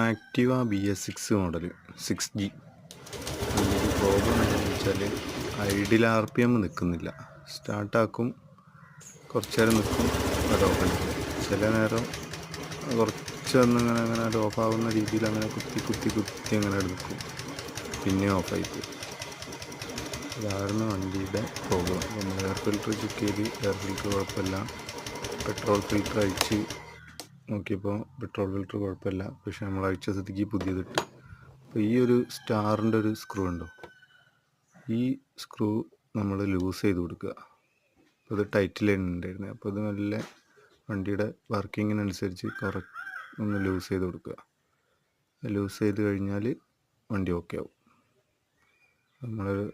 Activa BS6 model 6G. ഇതിൻ്റെ problem എന്താണെന്ന് വെച്ചാൽ ഐഡിൽ RPM നിൽക്കുന്നില്ല. സ്റ്റാർട്ടാക്കും, കുറച്ച് നേരം നിൽക്കും, അത് ഓഫ് ആയി. ചില നേരം കുറച്ചൊന്നിങ്ങനെ അങ്ങനെ അത് ഓഫാകുന്ന രീതിയിൽ അങ്ങനെ കുത്തി അങ്ങനെ നിൽക്കും, പിന്നെ ഓഫായി പോകും. അതായിരുന്നു വണ്ടിയുടെ പ്രോബ്ലം. നമ്മൾ എയർ ഫിൽറ്റർ ചെക്ക് ചെയ്ത് എയർ ഫിൽറ്റർ കുഴപ്പമില്ല. പെട്രോൾ ഫിൽറ്റർ അഴിച്ച് നോക്കിയപ്പോൾ പെട്രോൾ ഫിൽറ്റർ കുഴപ്പമില്ല. പക്ഷെ നമ്മൾ അഴിച്ച സ്ഥിതിക്ക് പുതിയതിട്ട്. അപ്പോൾ ഈ ഒരു സ്റ്റാറിൻ്റെ ഒരു സ്ക്രൂ ഉണ്ടോ, ഈ സ്ക്രൂ നമ്മൾ ലൂസ് ചെയ്ത് കൊടുക്കുക. അപ്പോൾ ഇത് ടൈറ്റിലാണ് ഉണ്ടായിരുന്നത്. അപ്പോൾ ഇത് നല്ല വണ്ടിയുടെ വർക്കിങ്ങിനനുസരിച്ച് ഒന്ന് ലൂസ് ചെയ്ത് കൊടുക്കുക. ലൂസ് ചെയ്ത് കഴിഞ്ഞാൽ വണ്ടി ഓക്കെ ആവും. നമ്മളൊരു